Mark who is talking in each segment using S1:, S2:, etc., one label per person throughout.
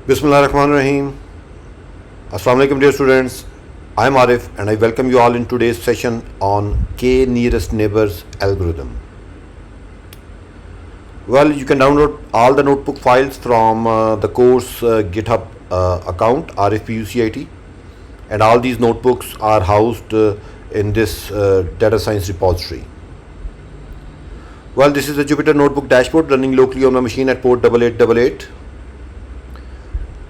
S1: Bismillahirrahmanirrahim. Assalamu alaikum dear students. I am Arif and I welcome you all in today's session on K nearest neighbors algorithm. Well, you can download all the notebook files from the course GitHub account Arif PUCIT, and all these notebooks are housed in this data science repository. Well, this is the Jupyter notebook dashboard running locally on my machine at port 8888.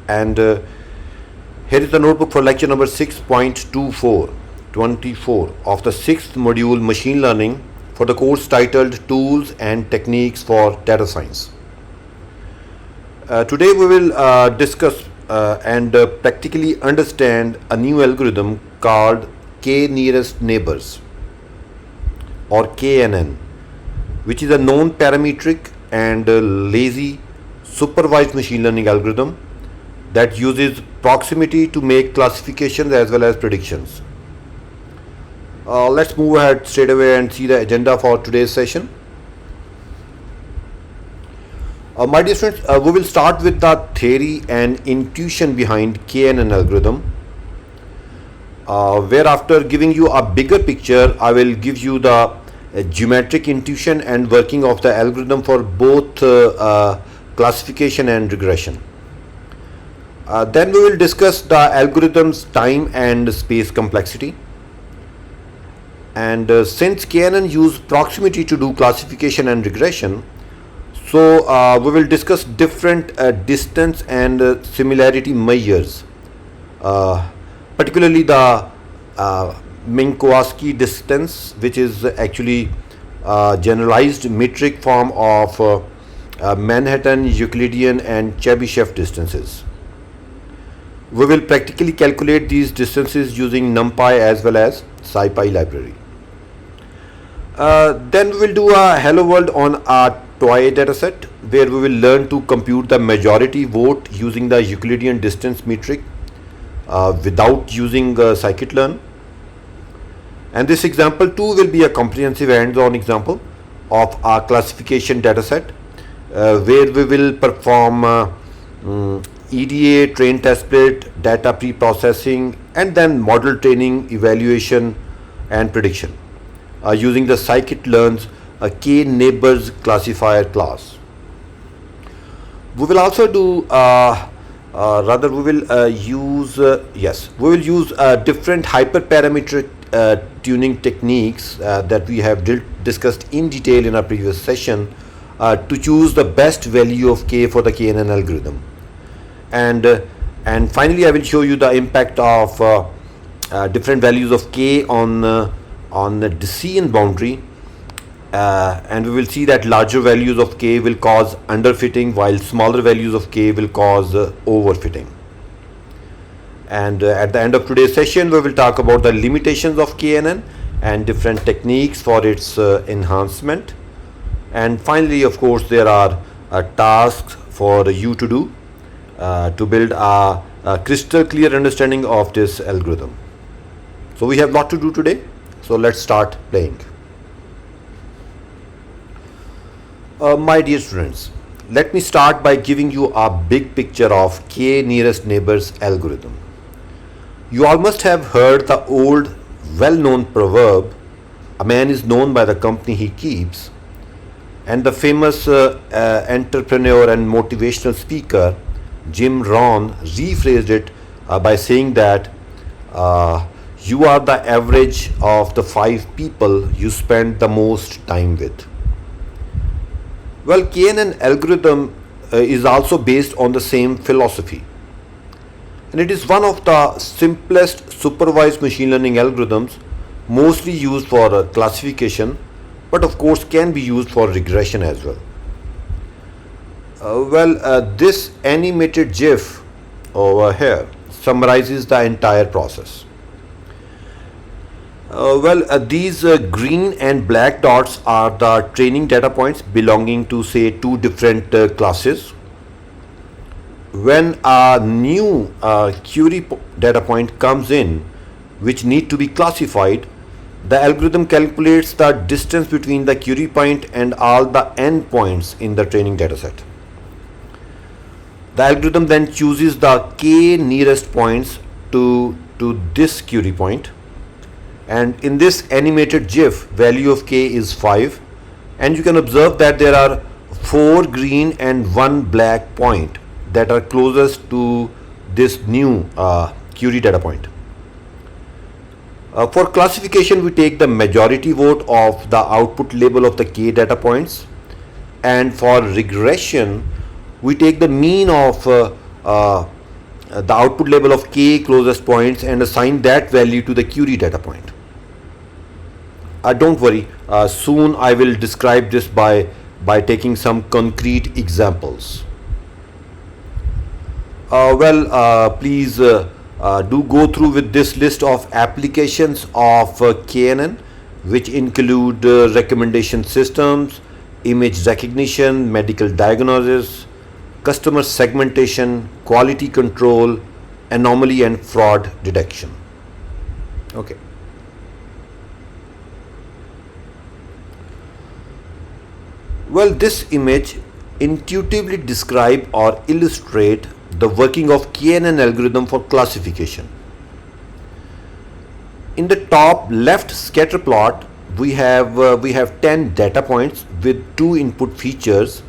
S1: And here is the notebook for lecture number 6.24 of the 6th module machine learning for the course titled Tools and Techniques for Data Science. Today we will discuss and practically understand a new algorithm called K nearest neighbors, or KNN, which is a non-parametric and lazy supervised machine learning algorithm that uses proximity to make classifications as well as predictions. Let's move ahead straight away and see the agenda for today's session. My dear students, we will start with the theory and intuition behind KNN algorithm. Where after giving you a bigger picture, I will give you the geometric intuition and working of the algorithm for both classification and regression. Then we will discuss the algorithm's time and space complexity. And since KNN use proximity to do classification and regression, so we will discuss different distance and similarity measures, particularly the Minkowski distance, which is actually generalized metric form of Manhattan, Euclidean and Chebyshev distances. We will practically calculate these distances using NumPy as well as SciPy library. Then we will do a hello world on a toy dataset where we will learn to compute the majority vote using the Euclidean distance metric without using Scikit-Learn. And this example too will be a comprehensive hands-on example of our classification dataset where we will perform EDA, train test split, data pre-processing and then model training, evaluation and prediction using the Scikit-Learn's K-Neighbours classifier class. We will also do we will use different hyperparameter tuning techniques that we have discussed in detail in our previous session to choose the best value of K for the KNN algorithm. And finally I will show you the impact of different values of K on the decision boundary, and we will see that larger values of K will cause underfitting while smaller values of K will cause overfitting. And at the end of today's session we will talk about the limitations of KNN and different techniques for its enhancement. And finally, of course, there are tasks for you to do to build a crystal clear understanding of this algorithm. So we have a lot to do today, so let's start playing. My dear students, let me start by giving you a big picture of K nearest neighbors algorithm. You all must have heard the old well-known proverb, a man is known by the company he keeps, and the famous entrepreneur and motivational speaker Jim Rohn rephrased it by saying that you are the average of the 5 people you spend the most time with. Well, KNN algorithm is also based on the same philosophy, and it is one of the simplest supervised machine learning algorithms, mostly used for classification, but of course can be used for regression as well. This animated GIF over here summarizes the entire process. These green and black dots are the training data points belonging to, say, 2 different classes. When a new query data point comes in which need to be classified, the algorithm calculates the distance between the query point and all the endpoints in the training dataset. The algorithm then chooses the k nearest points to this query point, and in this animated GIF value of k is 5, and you can observe that there are 4 green and 1 black point that are closest to this new query data point. For classification, we take the majority vote of the output label of the k data points, and for regression we take the mean of the output label of k closest points and assign that value to the query data point. Don't worry, soon I will describe this by taking some concrete examples. Please do go through with this list of applications of KNN, which include recommendation systems, image recognition, medical diagnosis, customer segmentation, quality control, anomaly and fraud detection. Okay. Well, this image intuitively describe or illustrate the working of KNN algorithm for classification. In the top left scatter plot, we have 10 data points with 2 input features,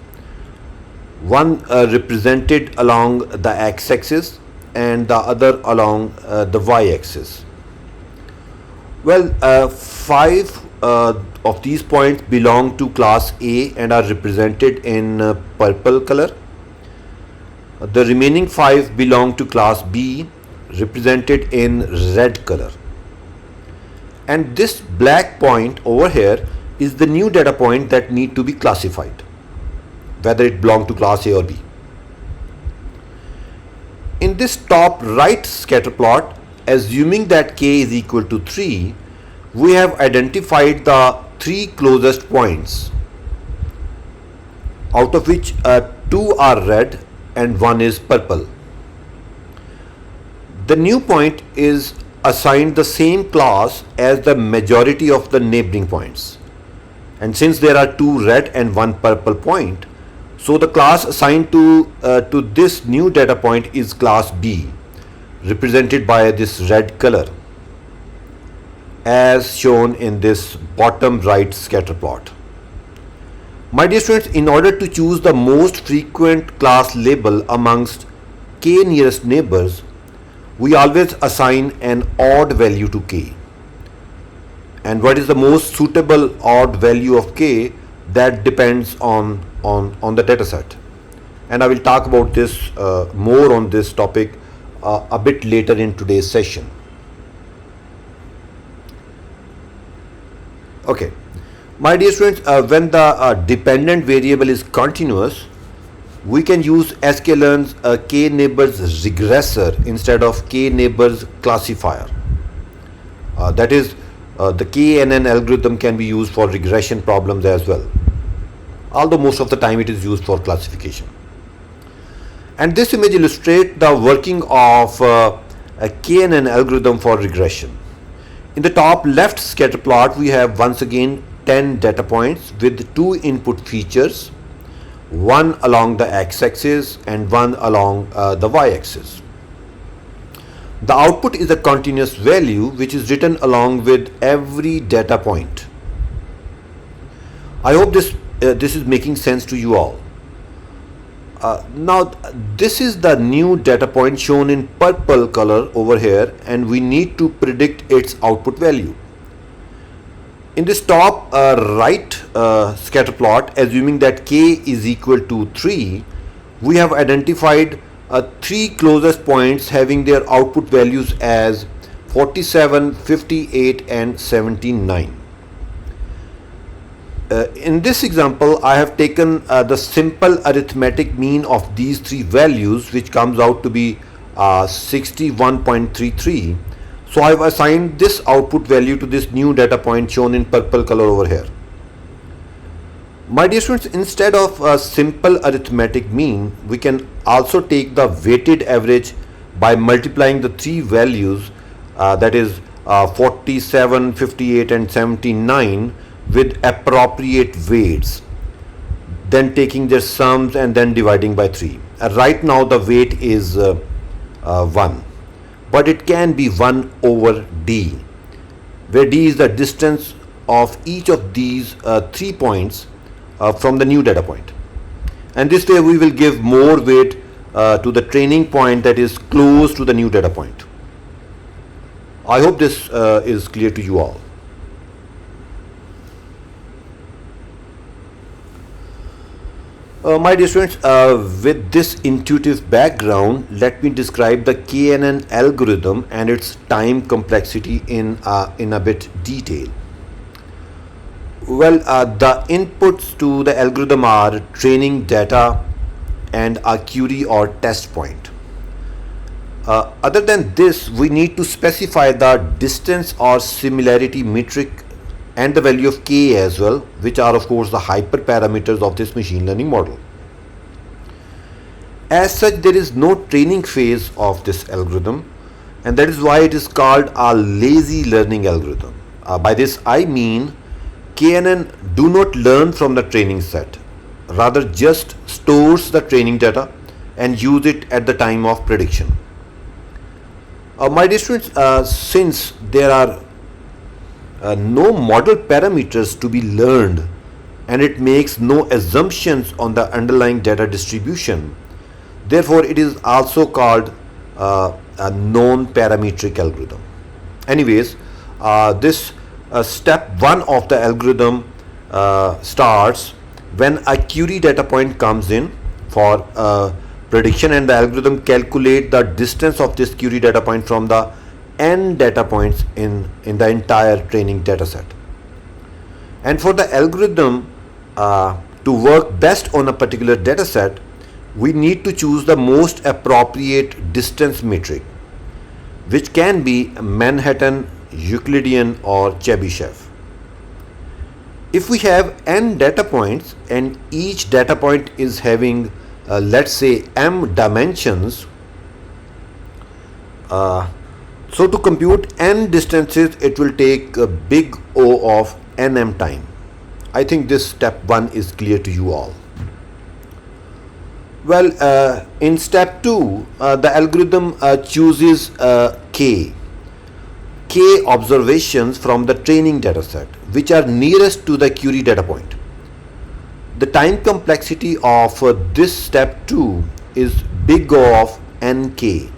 S1: one represented along the x-axis and the other along the y-axis. Well, 5 of these points belong to class A and are represented in purple color. The remaining 5 belong to class B, represented in red color. And this black point over here is the new data point that need to be classified, whether it belong to class A or B. In this top right scatter plot, assuming that k is equal to 3, we have identified the 3 closest points, out of which 2 are red and 1 is purple. The new point is assigned the same class as the majority of the neighboring points, and since there are 2 red and 1 purple point, so the class assigned to this new data point is class B, represented by this red color, as shown in this bottom right scatter plot. My dear students, in order to choose the most frequent class label amongst k nearest neighbors, we always assign an odd value to k. And what is the most suitable odd value of k? That depends on the data set. And I will talk about this more on this topic a bit later in today's session. Okay. My dear students, when the dependent variable is continuous, we can use Scikit-Learn's K-Neighbours regressor instead of K-Neighbours classifier. That is, the KNN algorithm can be used for regression problems as well, although most of the time it is used for classification. And this image illustrates the working of a KNN algorithm for regression. In the top left scatter plot, we have once again 10 data points with 2 input features, one along the x-axis and one along the y-axis. The output is a continuous value which is written along with every data point. I hope this is making sense to you all. Now this is the new data point shown in purple color over here, and we need to predict its output value. In this top right scatter plot, assuming that k is equal to 3, we have identified 3 closest points having their output values as 47, 58 and 79. In this example, I have taken the simple arithmetic mean of these 3 values, which comes out to be 61.33. So I have assigned this output value to this new data point shown in purple color over here. My dear students, instead of a simple arithmetic mean, we can also take the weighted average by multiplying the 3 values, that is 47, 58 and 79 with appropriate weights, then taking their sums and then dividing by 3. right now the weight is 1, but it can be 1 over d, where d is the distance of each of these 3 points from the new data point. And this way we will give more weight to the training point that is close to the new data point. I hope this is clear to you all. My dear students, with this intuitive background, let me describe the KNN algorithm and its time complexity in a bit detail. Well, the inputs to the algorithm are training data and a query or test point. Other than this, we need to specify the distance or similarity metric and the value of k as well, which are of course the hyperparameters of this machine learning model. As such, there is no training phase of this algorithm, and that is why it is called a lazy learning algorithm. By this I mean KNN do not learn from the training set, rather just stores the training data and use it at the time of prediction. My dear students, since there are no model parameters to be learned and it makes no assumptions on the underlying data distribution, therefore it is also called a non-parametric algorithm. Anyways, this step 1 of the algorithm starts when a query data point comes in for prediction, and the algorithm calculate the distance of this query data point from the n data points in the entire training data set. And for the algorithm to work best on a particular data set, we need to choose the most appropriate distance metric, which can be Manhattan, Euclidean or Chebyshev. If we have n data points and each data point is having let's say m dimensions, so to compute n distances it will take a big O of nm time. I think this step 1 is clear to you all. Well, in step 2 the algorithm chooses k observations from the training data set which are nearest to the query data point. The time complexity of this step 2 is big O of nk.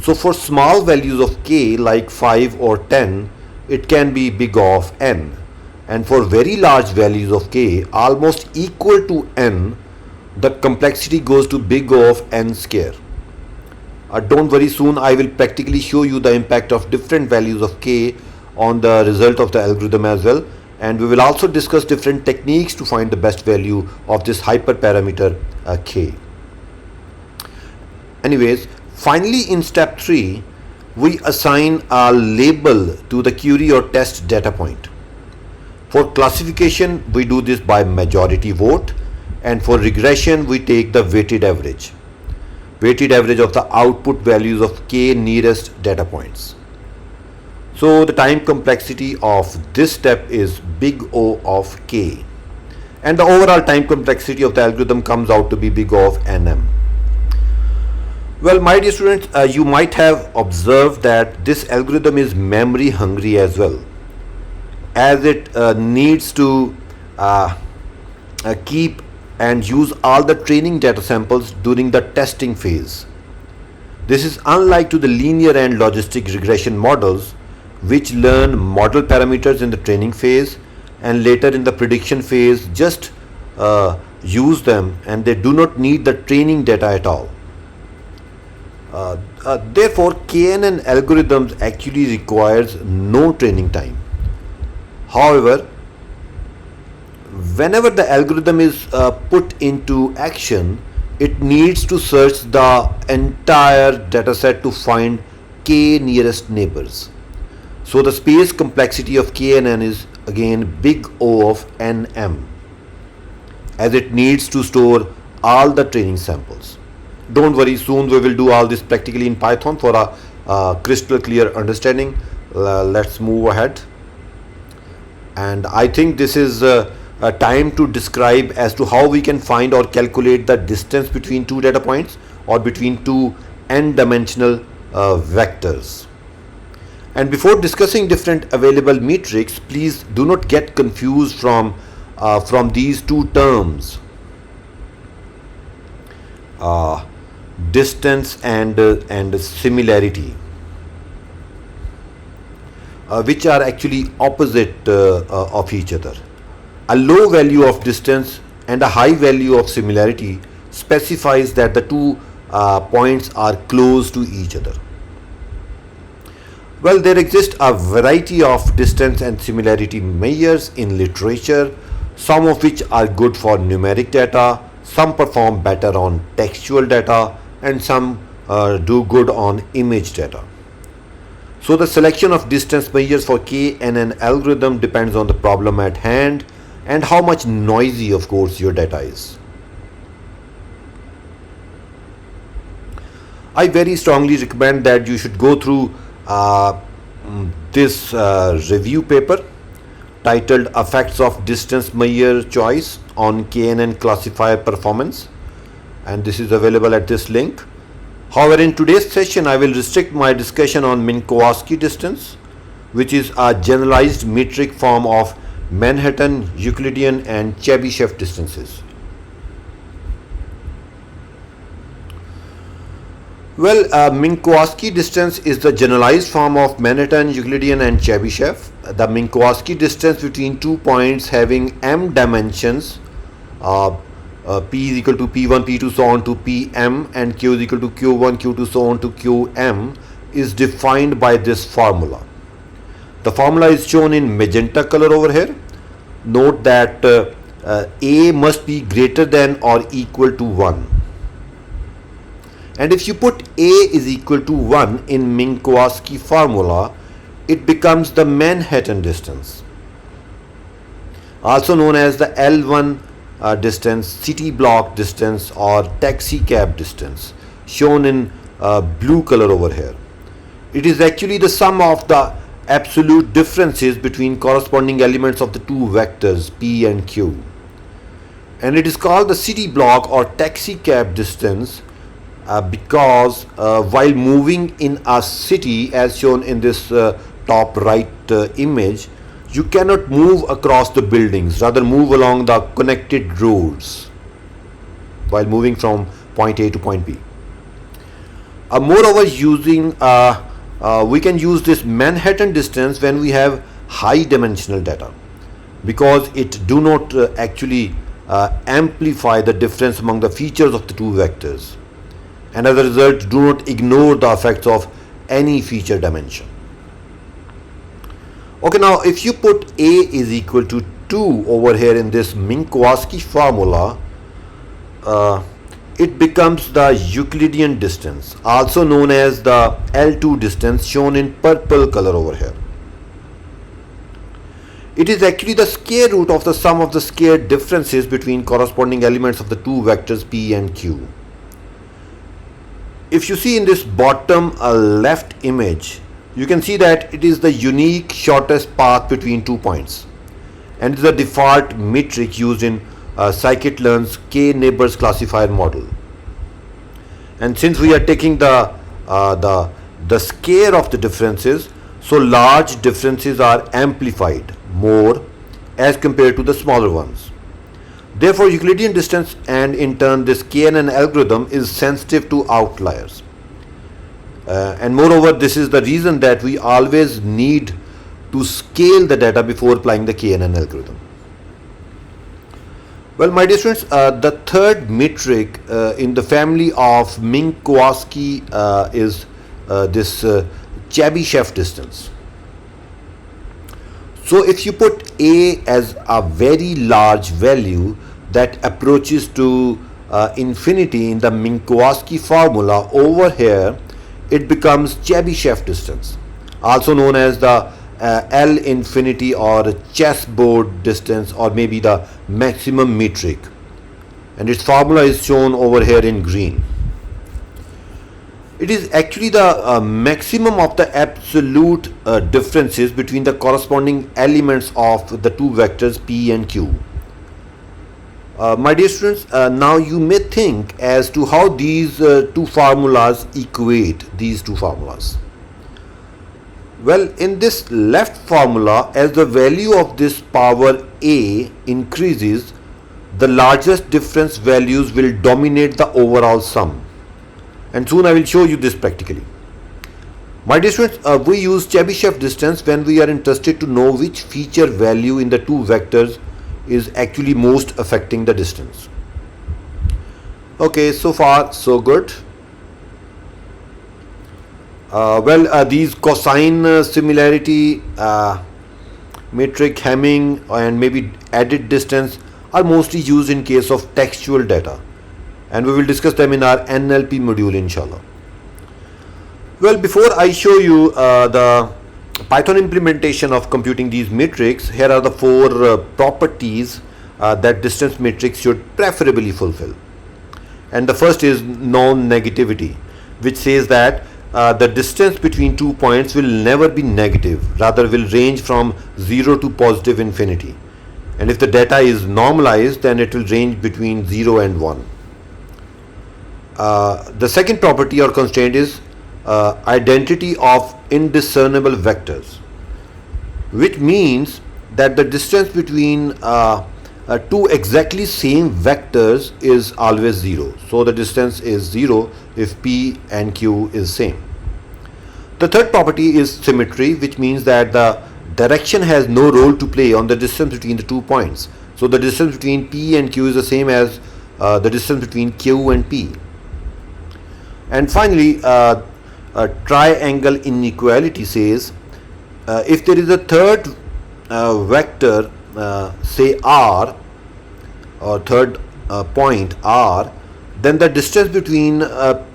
S1: So for small values of k like 5 or 10, it can be big O of n, and for very large values of k almost equal to n, the complexity goes to big O of n square. Don't worry, soon I will practically show you the impact of different values of k on the result of the algorithm as well, and we will also discuss different techniques to find the best value of this hyperparameter k. Anyways, finally in step 3 we assign a label to the query or test data point. For classification we do this by majority vote, and for regression we take the weighted average of the output values of k nearest data points. So the time complexity of this step is big O of k, and the overall time complexity of the algorithm comes out to be big O of nm. Well, my dear students, you might have observed that this algorithm is memory hungry as well, as it needs to keep and use all the training data samples during the testing phase. This is unlike to the linear and logistic regression models, which learn model parameters in the training phase and later in the prediction phase just use them, and they do not need the training data at all. Therefore, KNN algorithms actually requires no training time. However, whenever the algorithm is put into action, it needs to search the entire dataset to find k nearest neighbors. So the space complexity of KNN is again big O of nm, as it needs to store all the training samples. Don't worry, soon we will do all this practically in Python for a crystal clear understanding. Let's move ahead. And I think this is time to describe as to how we can find or calculate the distance between two data points or between two n-dimensional vectors. And before discussing different available metrics, please do not get confused from these two terms, distance and similarity, which are actually opposite of each other. A low value of distance and a high value of similarity specifies that the two points are close to each other. Well, there exists a variety of distance and similarity measures in literature, some of which are good for numeric data, some perform better on textual data, and some do good on image data. So the selection of distance measures for KNN algorithm depends on the problem at hand and how much noisy, of course, your data is. I very strongly recommend that you should go through this review paper titled Effects of Distance Measure Choice on KNN Classifier Performance, and this is available at this link. However, in today's session I will restrict my discussion on Minkowski distance, which is a generalized metric form of Manhattan, Euclidean and Chebyshev distances. Well, Minkowski distance is the generalized form of Manhattan, Euclidean and Chebyshev. The Minkowski distance between two points having m dimensions, p is equal to p1, p2, so on to pm, and q is equal to q1, q2, so on to qm, is defined by this formula. The formula is shown in magenta color over here. Note that a must be greater than or equal to 1. And if you put a is equal to 1 in Minkowski formula, it becomes the Manhattan distance, also known as the L1 distance, city block distance or taxi cab distance, shown in blue color over here. It is actually the sum of the absolute differences between corresponding elements of the two vectors p and q. And it is called the city block or taxi cab distance because while moving in a city, as shown in this top right image, you cannot move across the buildings, rather move along the connected roads while moving from point A to point B. Moreover, we can use this Manhattan distance when we have high dimensional data, because it do not actually amplify the difference among the features of the two vectors, and as a result do not ignore the effects of any feature dimension. Okay, now if you put a is equal to 2 over here in this Minkowski formula, it becomes the Euclidean distance, also known as the L2 distance, shown in purple color over here. It is actually the square root of the sum of the square differences between corresponding elements of the two vectors p and q. If you see in this bottom left image, you can see that it is the unique shortest path between 2 points, and it is a default metric used in Scikit-Learn's K-Neighbours classifier model. And since we are taking the square of the differences, so large differences are amplified more as compared to the smaller ones. Therefore, Euclidean distance and in turn this KNN algorithm is sensitive to outliers. And moreover, this is the reason that we always need to scale the data before applying the KNN algorithm. Well, my dear students, the third metric in the family of Minkowski is this Chebyshev distance. So if you put a as a very large value that approaches to infinity in the Minkowski formula over here, it becomes Chebyshev distance, also known as the L infinity or chessboard distance, or maybe the maximum metric, and its formula is shown over here in green. It is actually the maximum of the absolute differences between the corresponding elements of the two vectors p and q. My dear students, now you may think as to how these two formulas equate these two formulas. Well, in this left formula, as the value of this power a increases, the largest difference values will dominate the overall sum. And soon I will show you this practically. My dear students, we use Chebyshev distance when we are interested to know which feature value in the two vectors is actually most affecting the distance. Okay, so far so good. These cosine similarity, metric Hamming, and maybe added distance are mostly used in case of textual data, and we will discuss them in our NLP module, inshallah. Well, before I show you the Python implementation of computing these metrics, here are the four properties that distance metrics should preferably fulfill. And the first is non-negativity, which says that the distance between 2 points will never be negative, rather will range from 0 to positive infinity. And if the data is normalized, then it will range between 0 and 1. The second property or constraint is identity of indiscernible vectors, which means that the distance between two exactly same vectors is always 0. So the distance is 0 if P and Q is same. The third property is symmetry, which means that the direction has no role to play on the distance between the 2 points. So the distance between P and Q is the same as the distance between Q and P. And finally, triangle inequality says if there is a third vector, say R, or third point R, then the distance between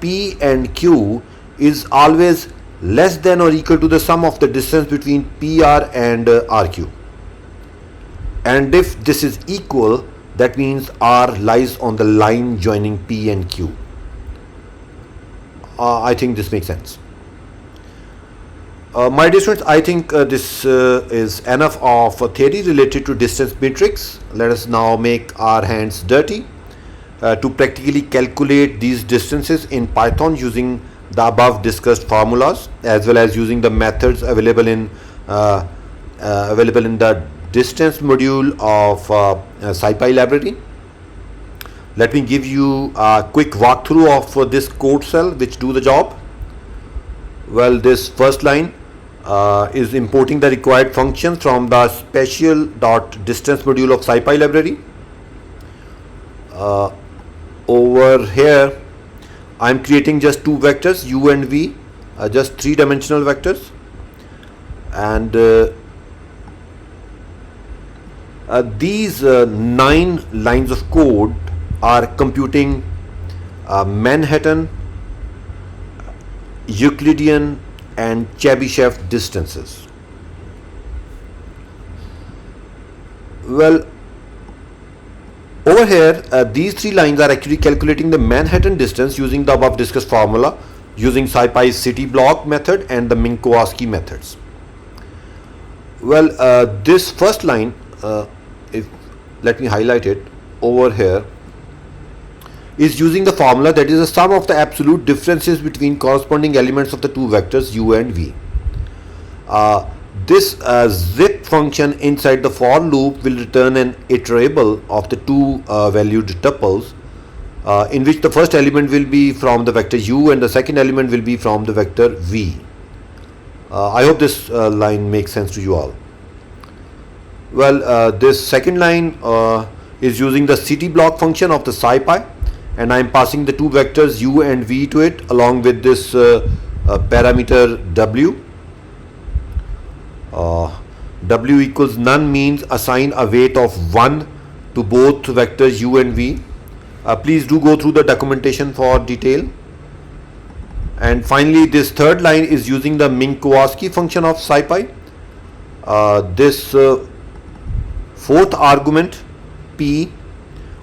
S1: P and Q is always less than or equal to the sum of the distance between PR and RQ. And if this is equal, that means R lies on the line joining P and Q. I think this makes sense. My dear students, I think this is enough of theory related to distance metrics. Let us now make our hands dirty to practically calculate these distances in Python using the above discussed formulas, as well as using the methods available in the distance module of SciPy library. Let me give you a quick walkthrough of this code cell which do the job. Well, this first line is importing the required function from the special.distance module of SciPy library. Over here, I am creating just two vectors, u and v, just three-dimensional vectors, and these 9 lines of code are computing Manhattan, Euclidean, and Chebyshev distances. Well, over here, these 3 lines are actually calculating the Manhattan distance using the above discussed formula, using SciPy's city block method and the Minkowski methods. Well, this first line, let me highlight it over here, is using the formula that is the sum of the absolute differences between corresponding elements of the two vectors u and v. This zip function inside the for loop will return an iterable of the two valued tuples, in which the first element will be from the vector u and the second element will be from the vector v. I hope this line makes sense to you all. Well, this second line is using the city block function of the SciPy, and I am passing the two vectors u and v to it along with this parameter w. W equals none means assign a weight of 1 to both vectors u and v. Please do go through the documentation for detail. And finally, this third line is using the Minkowski function of SciPy. This fourth argument p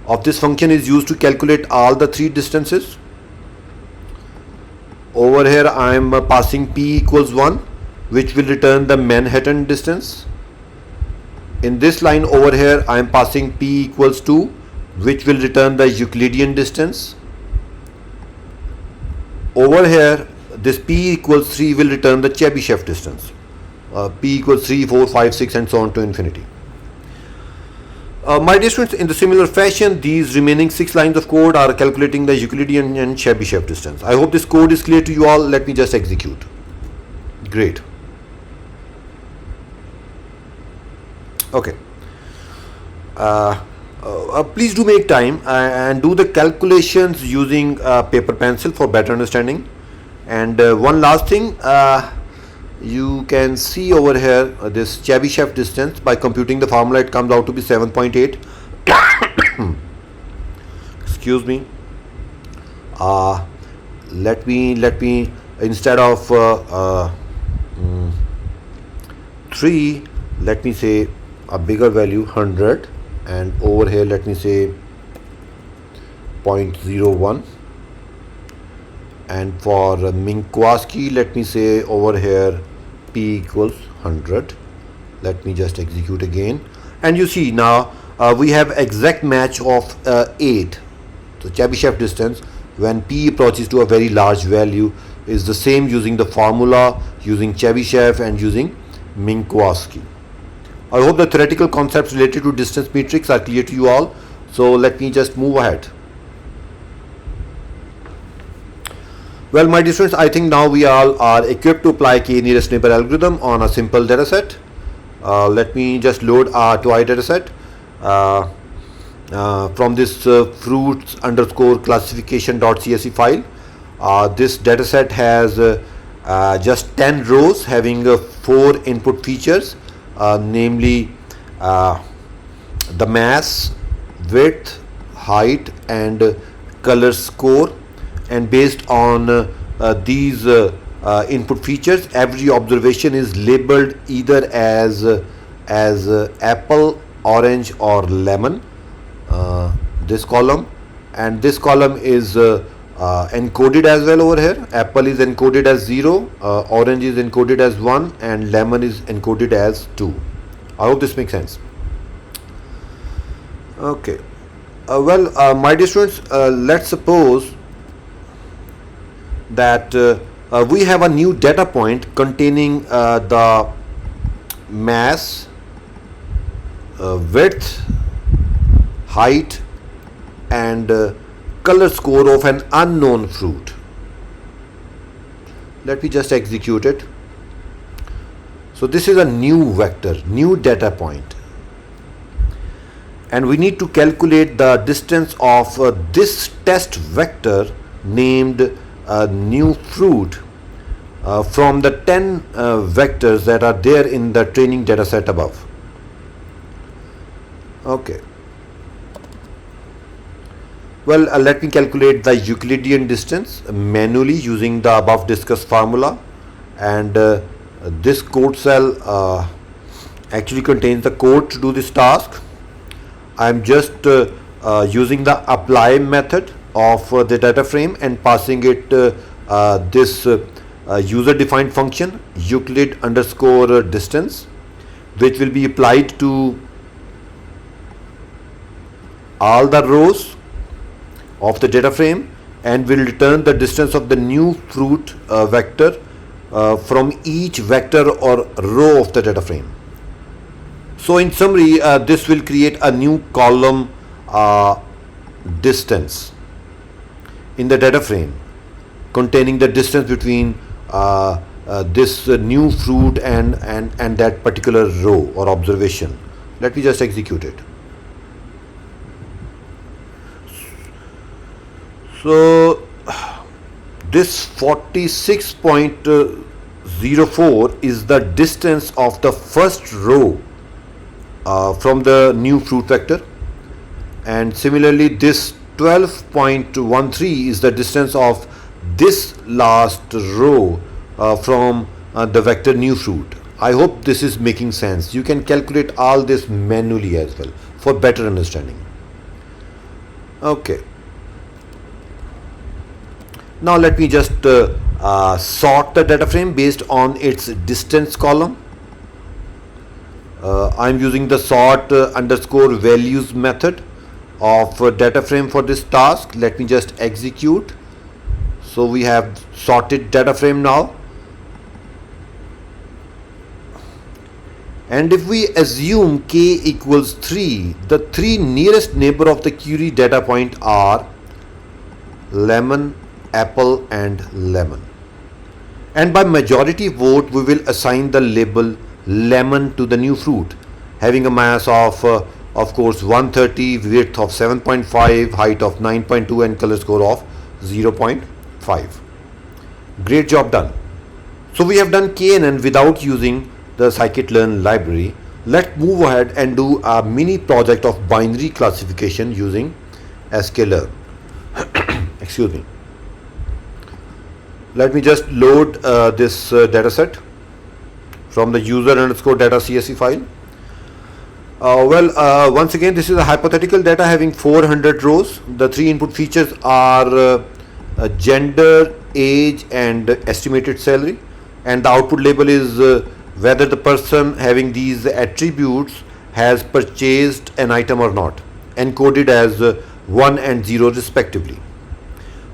S1: of this function is used to calculate all the 3 distances. Over here I am passing p equals 1, which will return the Manhattan distance. In this line over here I am passing p equals 2, which will return the Euclidean distance. Over here, this p equals 3 will return the Chebyshev distance. P equals 3, 4, 5, 6 and so on to infinity. My dear students, in the similar fashion, these remaining 6 lines of code are calculating the Euclidean and Chebyshev distance. I hope this code is clear to you all. Let me just execute. Great. Okay. Please do make time and do the calculations using paper pencil for better understanding. And one last thing, you can see over here this Chebyshev distance. By computing the formula, it comes out to be 7.8. Excuse me. Let me instead of 3, let me say a bigger value, 100, and over here let me say 0.01, and for Minkowski let me say over here p equals 100. Let me just execute again, and you see now we have exact match of 8. So Chebyshev distance when p approaches to a very large value is the same using the formula, using Chebyshev and using Minkowski. I hope the theoretical concepts related to distance matrix are clear to you all. So let me just move ahead. Well, my dear students, I think now we all are equipped to apply KNN Neighbours algorithm on a simple data set. Let me just load our toy data set from this fruits underscore classification.csv file. This data set has just 10 rows having 4 input features, namely the mass, width, height and color score. And based on these input features, every observation is labeled either as apple, orange or lemon, this column, and this column is encoded as well over here. Apple is encoded as 0, orange is encoded as 1 and lemon is encoded as 2. I hope this makes sense. Okay. My dear students, let's suppose that we have a new data point containing the mass, width, height and color score of an unknown fruit. Let me just execute it. So this is a new vector, new data point, and we need to calculate the distance of this test vector named new fruit from the 10 vectors that are there in the training data set above. Okay. Well, let me calculate the Euclidean distance manually using the above discussed formula, and this code cell actually contains the code to do this task. I am just using the apply method of the data frame and passing it this user defined function Euclid underscore distance, which will be applied to all the rows of the data frame and will return the distance of the new fruit vector from each vector or row of the data frame. So in summary, this will create a new column distance in the data frame containing the distance between this new fruit and that particular row or observation. Let me just execute it. So this 46.04 is the distance of the first row from the new fruit vector, and similarly this 12.13 is the distance of this last row from the vector new fruit. I hope this is making sense. You can calculate all this manually as well for better understanding. Okay. Now let me just sort the data frame based on its distance column. I am using the sort underscore values method of data frame for this task. Let me just execute. So we have sorted data frame now. And if we assume k equals 3, the three nearest neighbor of the query data point are lemon, apple and lemon. And by majority vote, we will assign the label lemon to the new fruit, having a mass of course 130, width of 7.5, height of 9.2 and color score of 0.5. Great job done. So we have done KNN without using the Scikit-Learn library. Let's move ahead and do a mini project of binary classification using Scikit-Learn. Excuse me. Let me just load this data set from the user underscore data CSV file. Once again, this is a hypothetical data having 400 rows. The three input features are gender, age and estimated salary, and the output label is whether the person having these attributes has purchased an item or not, encoded as 1 and 0 respectively.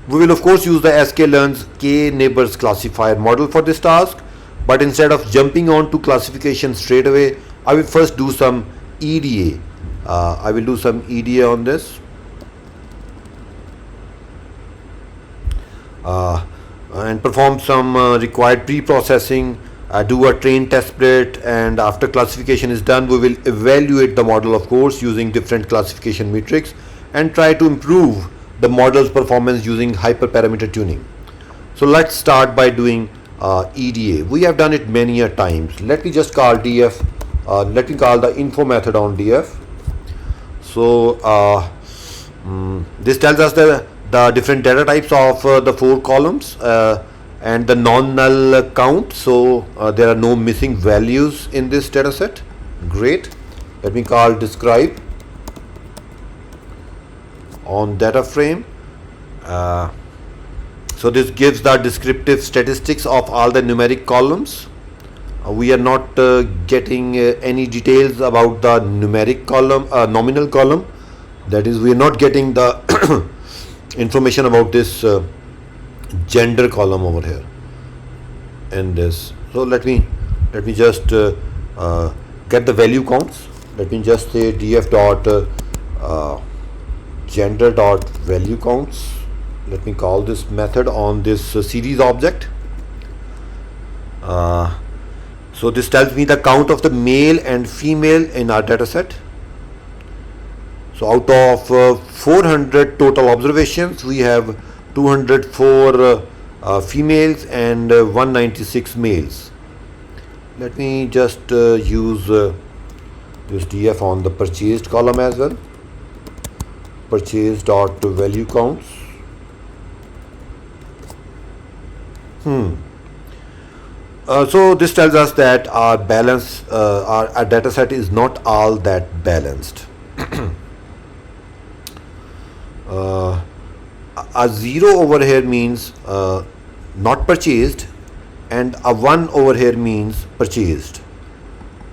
S1: We will of course use the Scikit-Learn's K-Neighbours classifier model for this task, but instead of jumping on to classification straight away, I will first do some EDA. I will do some EDA on this. And perform some required pre-processing, do a train test bit, and after classification is done, we will evaluate the model of course using different classification metrics and try to improve the model's performance using hyperparameter tuning. So let's start by doing EDA. We have done it many a times. Let me just call df, let me call the info method on df. So this tells us the different data types of the 4 columns and the non-null count. So there are no missing values in this data set. Great. Let me call describe on data frame. So this gives the descriptive statistics of all the numeric columns. We are not getting any details about the numeric column, nominal column. That is, we are not getting the information about this gender column over here in this. So let me just get the value counts. Let me just say df dot gender dot value counts. Let me call this method on this series object. So this tells me the count of the male and female in our data set. So out of 400 total observations, we have 204 females and 196 males. Let me just use this df on the purchased column as well. Purchase dot value counts. So this tells us that our balance, our data set is not all that balanced. A 0 over here means not purchased, and a 1 over here means purchased.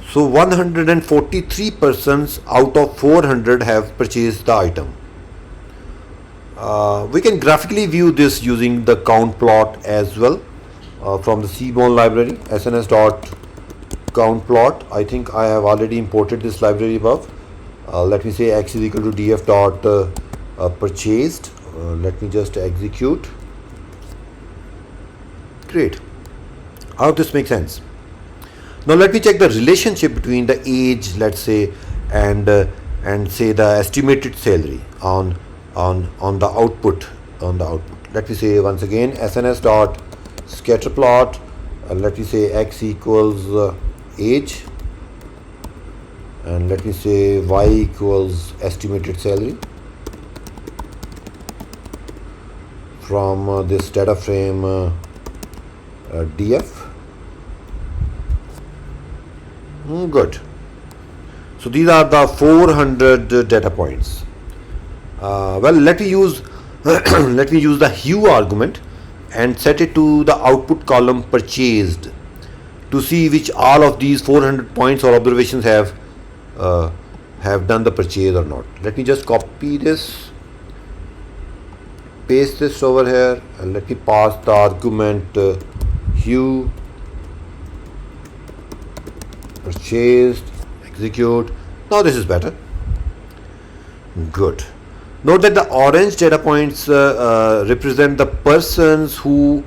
S1: So 143 persons out of 400 have purchased the item. We can graphically view this using the count plot as well from the Seaborn library, sns.count plot. I think I have already imported this library above. Let me say x is equal to df dot purchased. Let me just execute. Great. How does this make sense? Now let me check the relationship between the age, let's say, and say the estimated salary on the output. Let me say once again sns dot scatter plot. Let me say x equals age, and let me say y equals estimated salary from this data frame df. Good. So these are the 400 data points. Well, let me use let me use the hue argument and set it to the output column purchased to see which all of these 400 points or observations have have done the purchase or not. Let me just copy this, paste this over here, and let me pass the argument hue, purchased, execute. Now this is better. Good. Note that the orange data points represent the persons who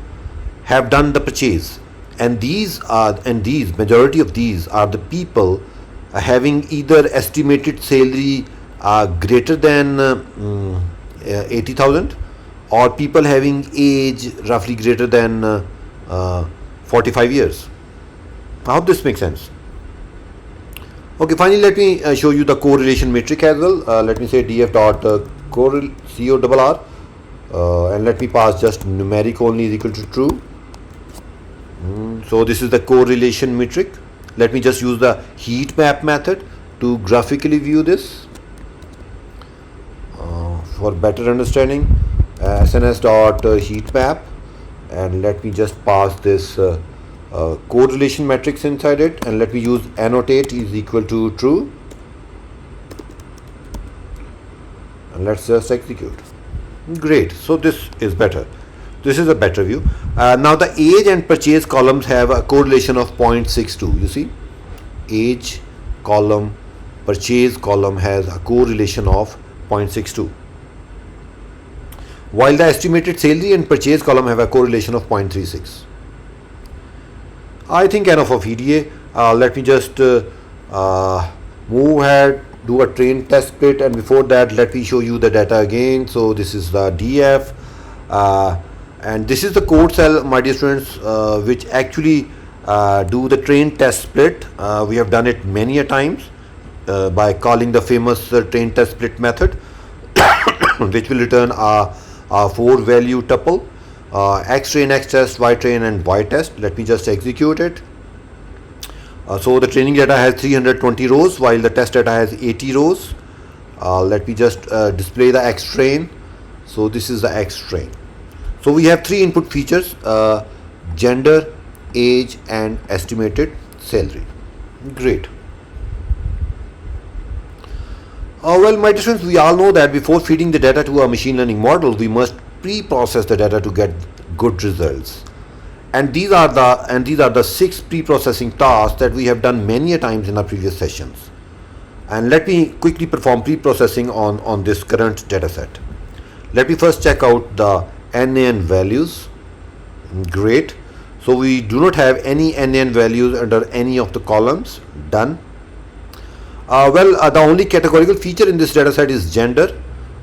S1: have done the purchase, and majority of these are the people having either estimated salary greater than 80,000, or people having age roughly greater than 45 years. I hope this makes sense. Okay, finally let me show you the correlation metric as well. Let me say df dot corr, and let me pass just numeric only is equal to true. So this is the correlation metric. Let me just use the heat map method to graphically view this for better understanding. SNS dot heat map, and let me just pass this correlation matrix inside it, and let me use annotate is equal to true, and let's just execute. Great. So this is better. This is a better view. Now the age and purchase columns have a correlation of 0.62. You see, age column, purchase column has a correlation of 0.62, while the estimated salary and purchase column have a correlation of 0.36. I think enough of EDA. Let me just move ahead, do a train test split, and before that let me show you the data again. So this is the DF, and this is the code cell, my dear students, which actually do the train test split. We have done it many a times by calling the famous train test split method, which will return a 4-value tuple, x train, x test, y train, and y test. Let me just execute it. So the training data has 320 rows, while the test data has 80 rows. Let me just display the x train. So this is the x train. So we have 3 input features: gender, age, and estimated salary. Great. Well, my dear students, we all know that before feeding the data to a machine learning model, we must pre-process the data to get good results. And these are the 6 pre-processing tasks that we have done many a times in our previous sessions. And let me quickly perform pre-processing on this current data set. Let me first check out the NaN values. Great. So we do not have any NaN values under any of the columns. Done. The only categorical feature in this data set is gender,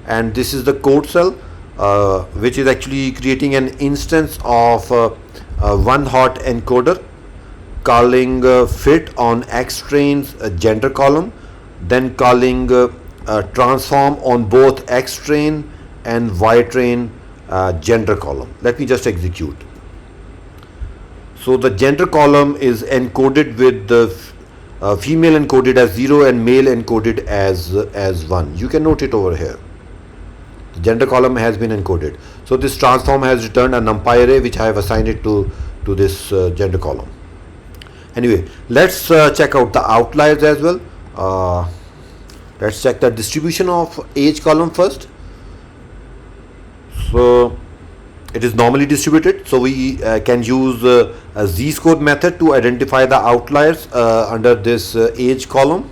S1: and this is the code cell, which is actually creating an instance of one hot encoder, calling fit on x train's gender column, then calling transform on both x train and y train gender column. Let me just execute. So the gender column is encoded with the female encoded as 0 and male encoded as 1. You can note it over here. The gender column has been encoded. So this transform has returned a numpy array which I have assigned it to this gender column. Anyway, let's check out the outliers as well. Let's check the distribution of age column first. So it is normally distributed, so we can use a z-score method to identify the outliers under this age column.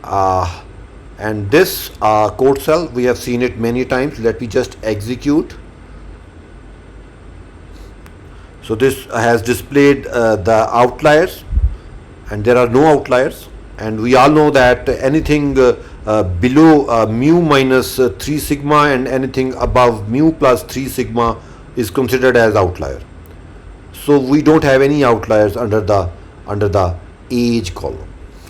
S1: And this code cell, we have seen it many times. Let me just execute. So this has displayed the outliers, and there are no outliers, and we all know that anything below mu minus 3 sigma and anything above mu plus 3 sigma is considered as outlier. So we don't have any outliers under the age column.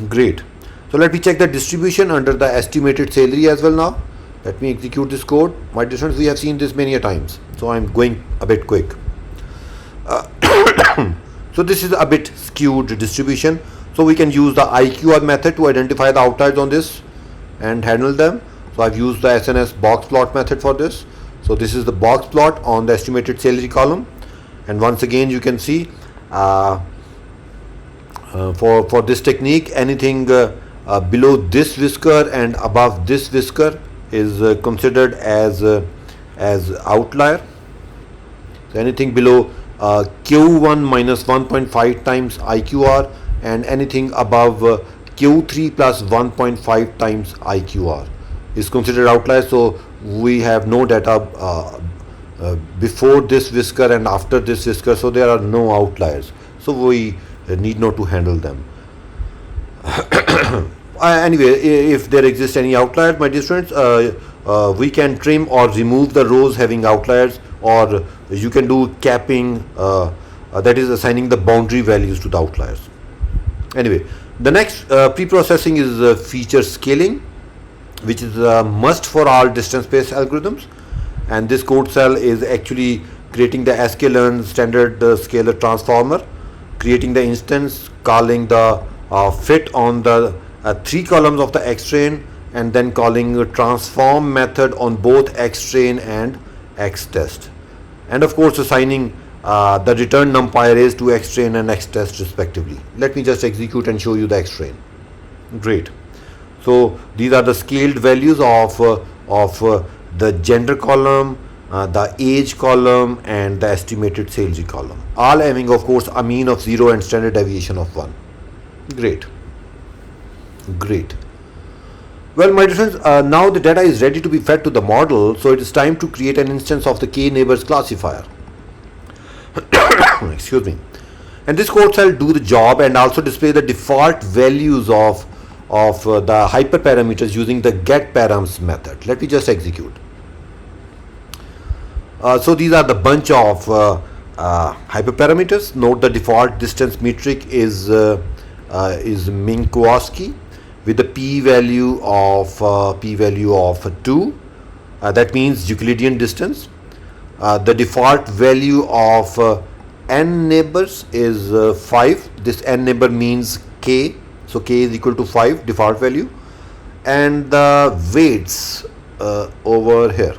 S1: Great. So let me check the distribution under the estimated salary as well now. Let me execute this code. My dear students, we have seen this many a times, so I'm going a bit quick. So this is a bit skewed distribution, so we can use the IQR method to identify the outliers on this and handle them. So I've used the SNS box plot method for this. So this is the box plot on the estimated salary column, and once again you can see for this technique anything below this whisker and above this whisker is considered as outlier. So anything below Q1 minus 1.5 times IQR and anything above Q3 plus 1.5 times IQR is considered outlier. So we have no data before this whisker and after this whisker, so there are no outliers, so we need not to handle them. Anyway, if there exists any outliers, my dear students, we can trim or remove the rows having outliers, or you can do capping, that is assigning the boundary values to the outliers. Anyway, the next pre-processing is feature scaling, which is a must for all distance-based algorithms. And this code cell is actually creating the Scikit-Learn standard scalar transformer, creating the instance, calling the fit on the 3 columns of the xtrain, and then calling a transform method on both xtrain and xtest, and of course assigning the return numpy arrays to xtrain and xtest respectively. Let me just execute and show you the xtrain. Great. So these are the scaled values of the gender column, the age column, and the estimated salary column, all having of course a mean of 0 and standard deviation of 1. Great. Well, my dear friends, now the data is ready to be fed to the model, so it is time to create an instance of the K-Neighbours classifier. Excuse me. And this code shall do the job and also display the default values of the hyperparameters using the getParams method. Let me just execute. So these are the bunch of hyperparameters. Note the default distance metric is Minkowski with a p-value of 2. That means Euclidean distance. The default value of n neighbors is 5. This n neighbor means k, so k is equal to 5 default value, and the weights over here.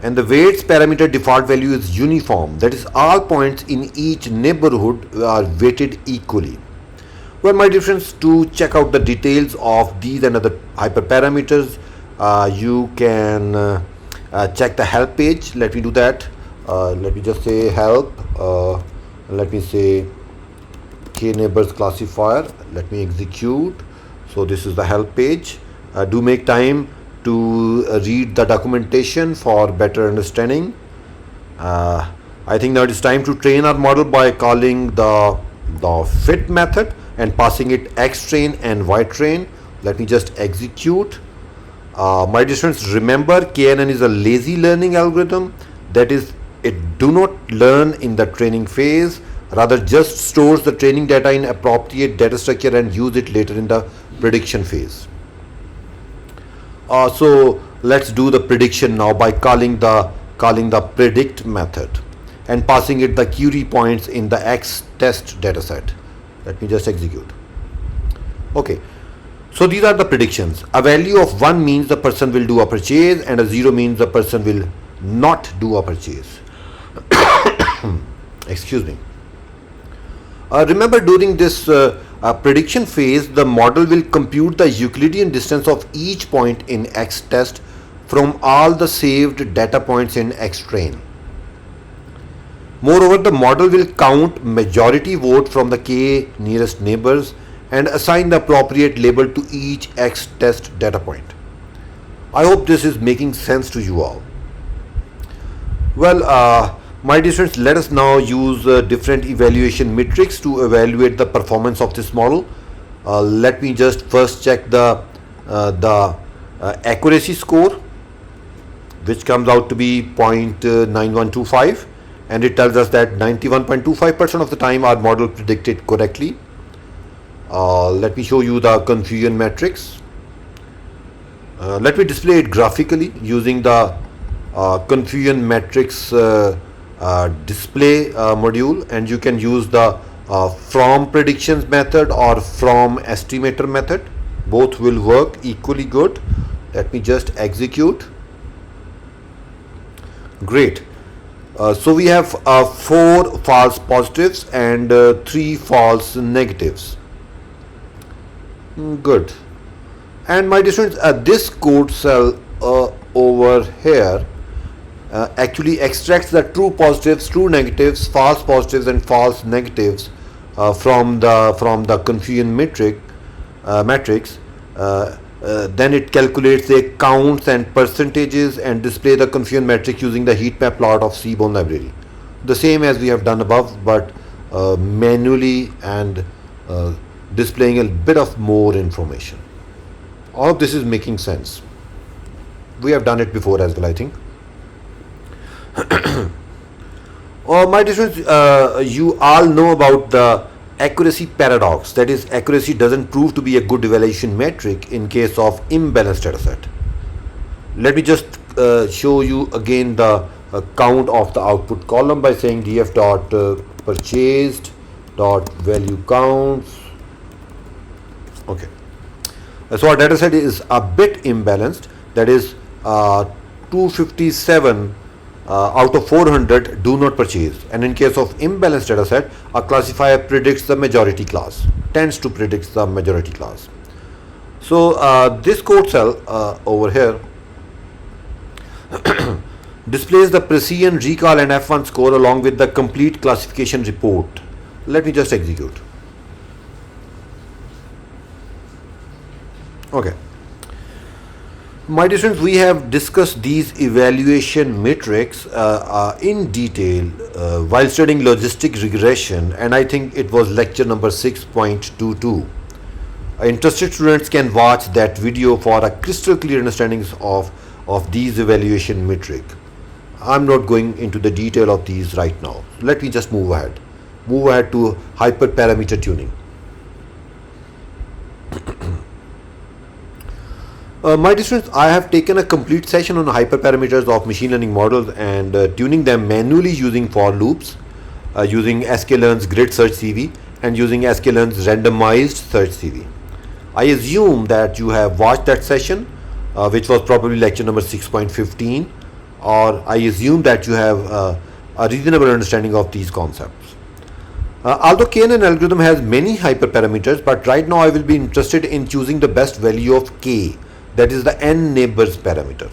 S1: And the weights parameter default value is uniform, that is all points in each neighborhood are weighted equally. Well, my dear friends, to check out the details of these and other hyperparameters, you can check the help page. Let me do that. Let me just say help. Let me say K-Neighbours classifier. Let me execute. So this is the help page. Do make time to read the documentation for better understanding. I think now it is time to train our model by calling the fit method and passing it xtrain and ytrain. Let me just execute. My dear students, remember KNN is a lazy learning algorithm. That is, it do not learn in the training phase, rather just stores the training data in appropriate data structure and use it later in the prediction phase. So let's do the prediction now by calling the predict method and passing it the query points in the xtest dataset. Let me just execute. Okay, so these are the predictions. A value of 1 means the person will do a purchase, and a 0 means the person will not do a purchase. Excuse me. Remember, during this prediction phase, the model will compute the Euclidean distance of each point in xtest from all the saved data points in xtrain. Moreover, the model will count majority vote from the k nearest neighbors and assign the appropriate label to each xtest data point. I hope this is making sense to you all. Well, my dear students, let us now use different evaluation metrics to evaluate the performance of this model. Let me just first check the accuracy score, which comes out to be 0.9125, and it tells us that 91.25% of the time our model predicted correctly. Let me show you the confusion matrix. Let me display it graphically using the confusion matrix display module, and you can use the from predictions method or from estimator method. Both will work equally good. Let me just execute. Great. So we have 4 false positives and 3 false negatives. Good. And my dear students, this code cell over here actually extracts the true positives, true negatives, false positives, and false negatives from the confusion matrix. Then it calculates the counts and percentages and display the confusion matrix using the heat map plot of Seaborn library. The same as we have done above, but manually and displaying a bit of more information. All of this is making sense. We have done it before as well, I think. My dear students, you all know about the accuracy paradox. That is, accuracy doesn't prove to be a good evaluation metric in case of imbalanced dataset. Let me just show you again the count of the output column by saying df dot purchased dot value counts. Okay. So our data set is a bit imbalanced. That is 257 out of 400 do not purchase. And in case of imbalanced data set, a classifier predicts the majority class, tends to predict the majority class. So this code cell over here displays the precision, recall and F1 score along with the complete classification report. Let me just execute. Okay. My dear students, we have discussed these evaluation metrics in detail while studying logistic regression, and I think it was lecture number 6.22. Interested students can watch that video for a crystal clear understanding of these evaluation metric. I'm not going into the detail of these right now. Let me just move ahead. Move ahead to hyperparameter tuning. My dear students, I have taken a complete session on hyperparameters of machine learning models and tuning them manually using for loops, using Scikit-Learn's grid search CV and using Scikit-Learn's randomized search CV. I assume that you have watched that session, which was probably lecture number 6.15, or I assume that you have a reasonable understanding of these concepts. Although KNN algorithm has many hyperparameters, but right now I will be interested in choosing the best value of K, that is the n neighbors parameter.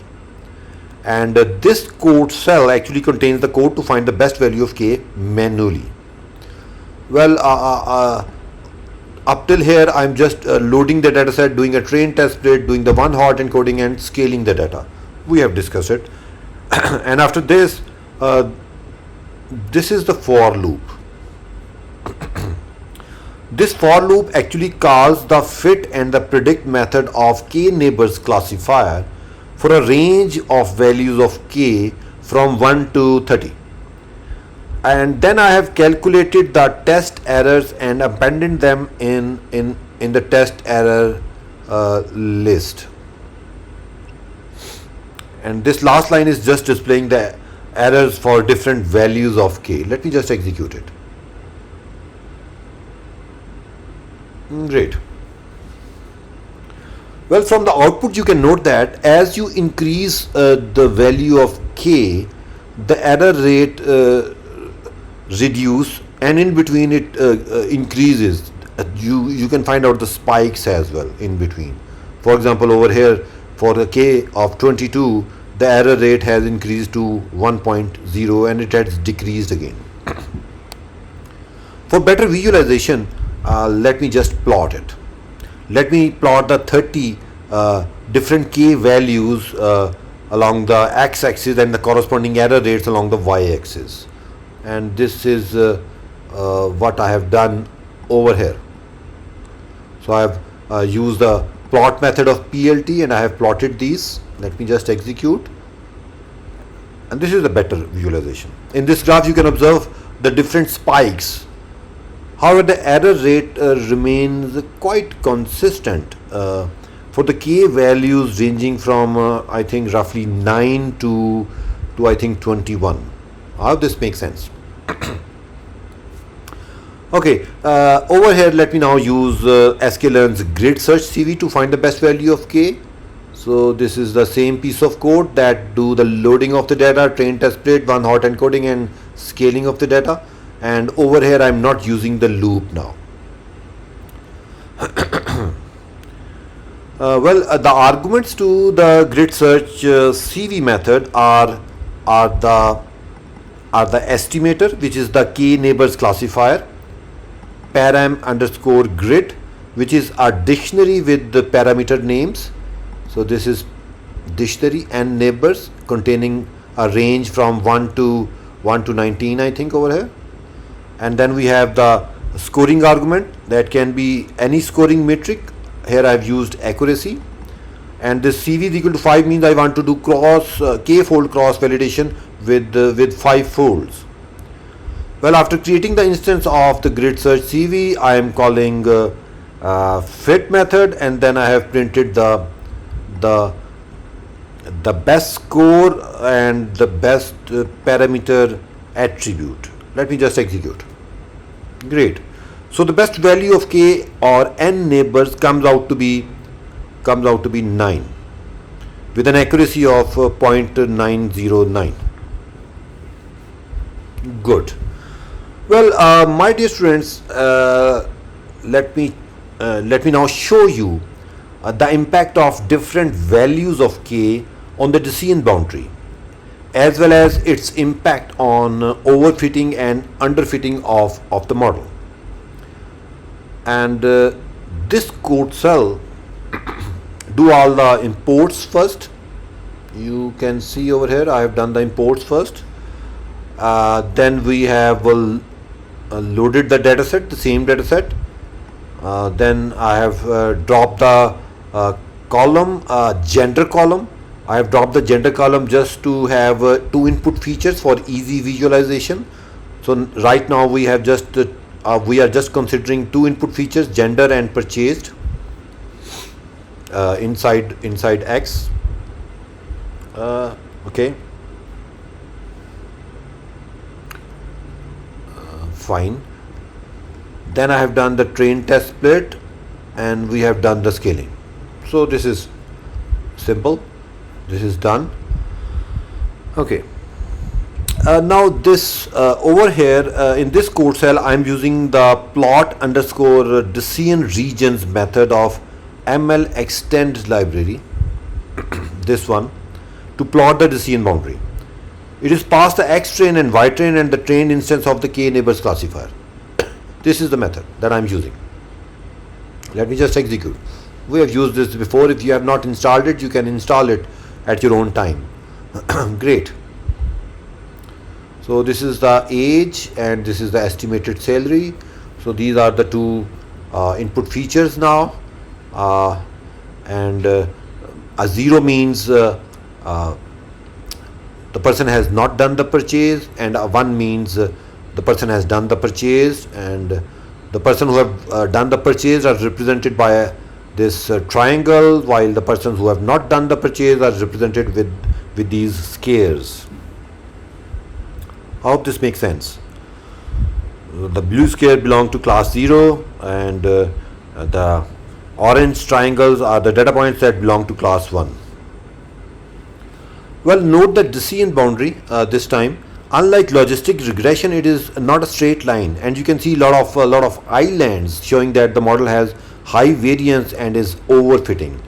S1: And this code cell actually contains the code to find the best value of K manually. Well, up till here I'm just loading the dataset, doing a train test split, doing the one hot encoding and scaling the data. We have discussed it. And after this, this is the for loop. This for loop actually calls the fit and the predict method of K neighbors classifier for a range of values of K from 1 to 30. And then I have calculated the test errors and abandoned them in the test error list. And this last line is just displaying the errors for different values of K. Let me just execute it. Great. Well, from the output you can note that as you increase the value of K, the error rate reduce, and in between it increases. You can find out the spikes as well in between. For example, over here for the K of 22, the error rate has increased to 1.0 and it has decreased again. For better visualization, let me just plot it. Let me plot the 30 different K values along the x-axis and the corresponding error rates along the y-axis. And this is what I have done over here. So I have used the plot method of PLT and I have plotted these. Let me just execute. And this is a better visualization. In this graph you can observe the different spikes. However, the error rate remains quite consistent for the K values ranging from I think roughly 9 to I think 21. I hope this makes sense. Okay, over here let me now use Scikit-Learn's grid search CV to find the best value of K. So this is the same piece of code that do the loading of the data, train test split, one hot encoding and scaling of the data. And over here I'm not using the loop now. The arguments to the grid search CV method are the estimator, which is the K neighbors classifier, param underscore grid, which is a dictionary with the parameter names. So this is dictionary and neighbors containing a range from 1 to 19, I think, over here. And then we have the scoring argument that can be any scoring metric. Here I've used accuracy, and this CV is equal to 5 means I want to do k-fold cross validation with 5 folds. Well, after creating the instance of the grid search CV, I am calling fit method, and then I have printed the best score and the best parameter attribute. Let me just execute. Great. So the best value of k or n neighbors comes out to be 9 with an accuracy of 0.909. Good. Well, my dear students, let me now show you the impact of different values of k on the decision boundary, as well as its impact on overfitting and underfitting of the model. And this code cell do all the imports first. You can see over here I have done the imports first. Then we have loaded the dataset, the same dataset. Then I have dropped the column, gender column. I have dropped the gender column just to have 2 input features for easy visualization. So right now we have we are just considering 2 input features, gender and purchased, inside X. Okay. Fine. Then I have done the train test split, and we have done the scaling. So this is simple. This is done. Okay. Now this over here in this code cell, I'm using the plot underscore decision regions method of ML extend library, this one, to plot the decision boundary. It is passed the X train and Y train and the train instance of the K neighbors classifier. This is the method that I'm using. Let me just execute. We have used this before. If you have not installed it, you can install it at your own time. Great. So this is the age and this is the estimated salary. So these are the 2 input features now. And a 0 means the person has not done the purchase, and a 1 means the person has done the purchase, and the person who have done the purchase are represented by this triangle, while the persons who have not done the purchase are represented with these squares. I hope this makes sense. The blue square belong to class 0, and the orange triangles are the data points that belong to class 1. Well, note that decision boundary this time, unlike logistic regression, it is not a straight line, and you can see a lot of islands showing that the model has high variance and is overfitting.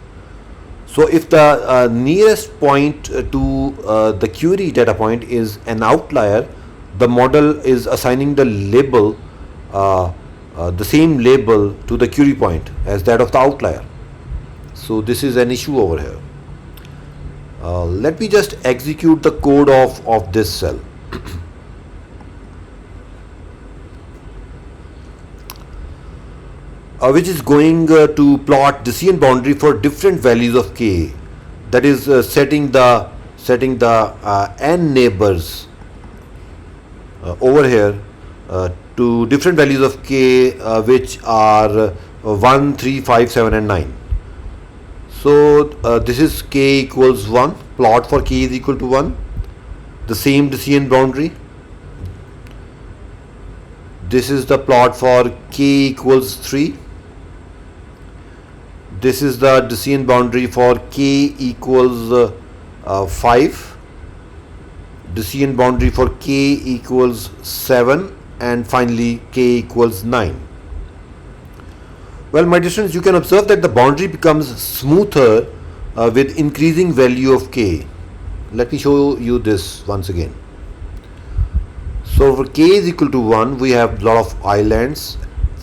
S1: So if the nearest point to the query data point is an outlier, the model is assigning the label, the same label to the query point as that of the outlier. So this is an issue over here. Let me just execute the code of this cell. Which is going to plot decision boundary for different values of k. That is setting the n neighbors over here to different values of k, which are 1, 3, 5, 7 and 9. So this is k equals 1, plot for k is equal to 1, the same decision boundary. This is the plot for k equals 3. This is the decision boundary for k equals 5. Decision boundary for k equals 7, and finally k equals 9. Well, my dear students, you can observe that the boundary becomes smoother with increasing value of k. Let me show you this once again. So for k is equal to 1, we have a lot of islands.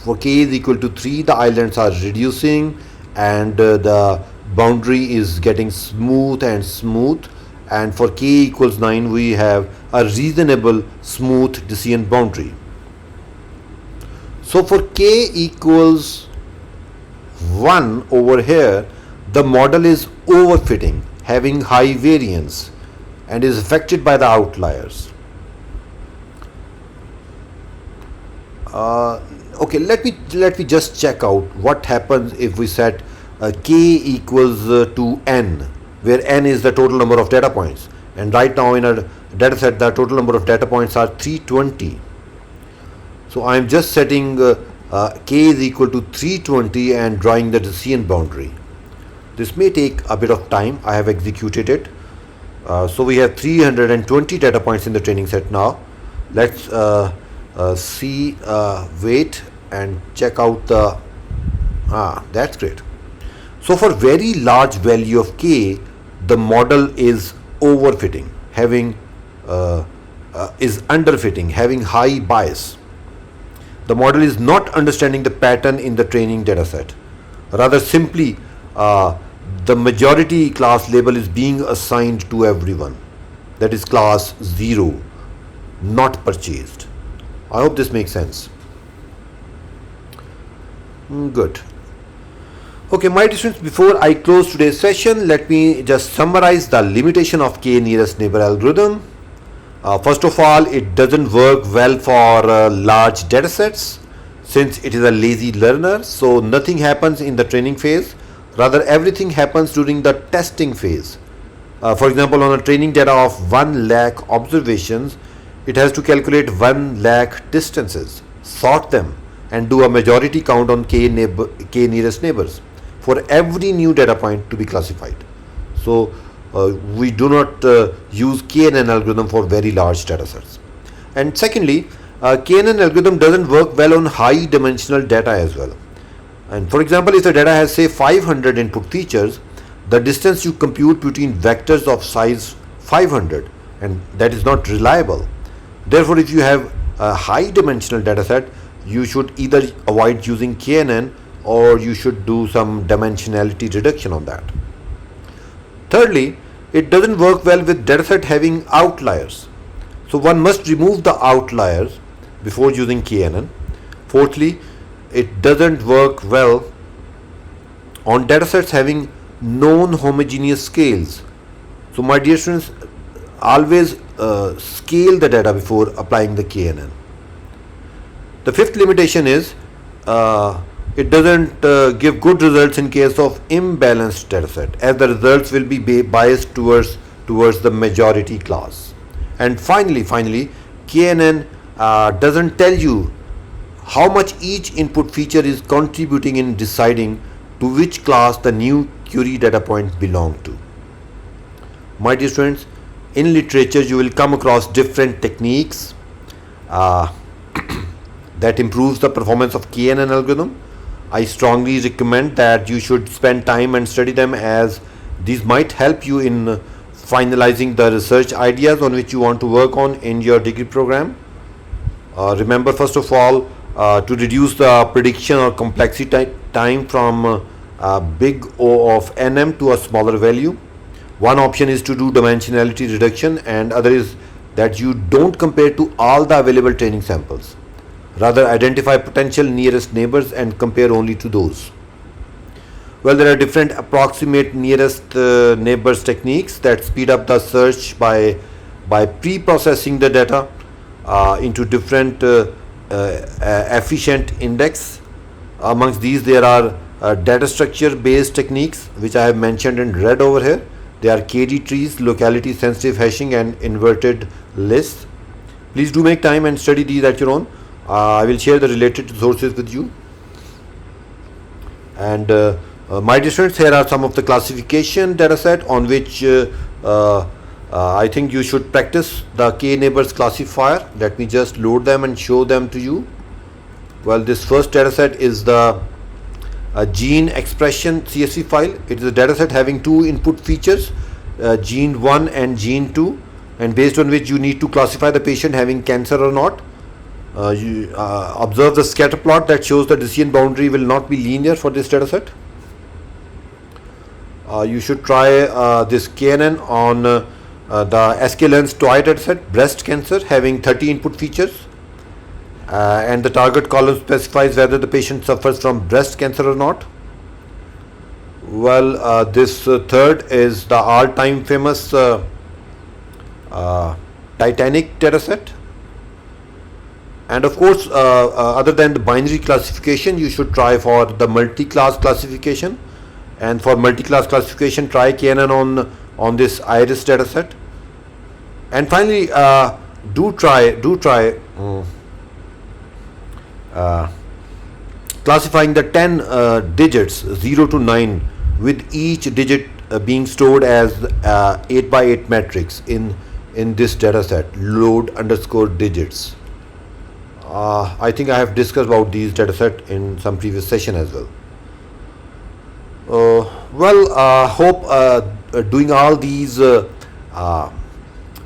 S1: For k is equal to 3, the islands are reducing and the boundary is getting smooth and smooth. And for k equals 9, we have a reasonable smooth decision boundary. So for k equals 1 over here, the model is overfitting, having high variance and is affected by the outliers. Okay, let me just check out what happens if we set k equals to n, where n is the total number of data points, and right now in a data set the total number of data points are 320. So I am just setting k is equal to 320 and drawing the decision boundary. This may take a bit of time. I have executed it. So we have 320 data points in the training set now. Let's wait and check out the that's great. So for very large value of k, the model is overfitting, having is underfitting, having high bias. The model is not understanding the pattern in the training data set. Rather simply, the majority class label is being assigned to everyone. That is class 0, not purchased. I hope this makes sense. Good. Okay, my dear students, before I close today's session, let me just summarize the limitation of k nearest neighbor algorithm. First of all, it doesn't work well for large data sets since it is a lazy learner. So nothing happens in the training phase. Rather, everything happens during the testing phase. For example, on a training data of 1 lakh observations, it has to calculate 1 lakh distances, sort them, and do a majority count on k nearest neighbors for every new data point to be classified. So we do not use KNN algorithm for very large data sets. And secondly, KNN algorithm doesn't work well on high dimensional data as well. And for example, if the data has say 500 input features, the distance you compute between vectors of size 500, and that is not reliable. Therefore, if you have a high dimensional data set, you should either avoid using KNN or you should do some dimensionality reduction on that. Thirdly, it doesn't work well with dataset having outliers. So one must remove the outliers before using KNN. Fourthly, it doesn't work well on datasets having non-homogeneous scales. So my dear students, always scale the data before applying the KNN. The fifth limitation is it doesn't give good results in case of imbalanced dataset, as the results will be biased towards the majority class. And finally, KNN doesn't tell you how much each input feature is contributing in deciding to which class the new query data point belong to. My dear students, in literature you will come across different techniques that improves the performance of KNN algorithm. I strongly recommend that you should spend time and study them, as these might help you in finalizing the research ideas on which you want to work on in your degree program. Remember, first of all, to reduce the prediction or complexity time from big O of NM to a smaller value. One option is to do dimensionality reduction, and other is that you don't compare to all the available training samples. Rather, identify potential nearest neighbors and compare only to those. Well, there are different approximate nearest neighbors techniques that speed up the search by pre-processing the data into different efficient index. Amongst these, there are data structure based techniques, which I have mentioned in red over here. They are KD trees, locality sensitive hashing, and inverted lists. Please do make time and study these at your own. I will share the related resources with you. And my dear students, here are some of the classification dataset on which I think you should practice the K neighbors classifier. Let me just load them and show them to you. Well, this first dataset is the a gene expression CSV file. It is a dataset having two input features, gene 1 and gene 2, and based on which you need to classify the patient having cancer or not. You observe the scatter plot that shows the decision boundary will not be linear for this dataset. You should try this KNN on the Scikit-Learn's toy dataset, breast cancer, having 30 input features. And the target column specifies whether the patient suffers from breast cancer or not. Well, this third is the all-time famous Titanic dataset. And of course, other than the binary classification, you should try for the multi-class classification. And for multi-class classification, try KNN on this iris dataset. And finally, do try classifying the 10 digits 0 to 9, with each digit being stored as 8 by 8 matrix in this dataset, load underscore digits. I think I have discussed about these dataset in some previous session as well. Hope doing all these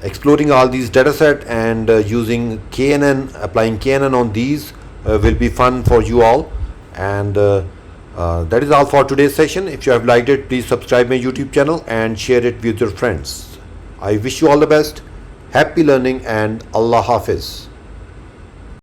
S1: exploring all these dataset and using KNN, applying KNN on these will be fun for you all. And that is all for today's session. If you have liked it, please subscribe my YouTube channel and share it with your friends. I wish you all the best, happy learning, and Allah Hafiz.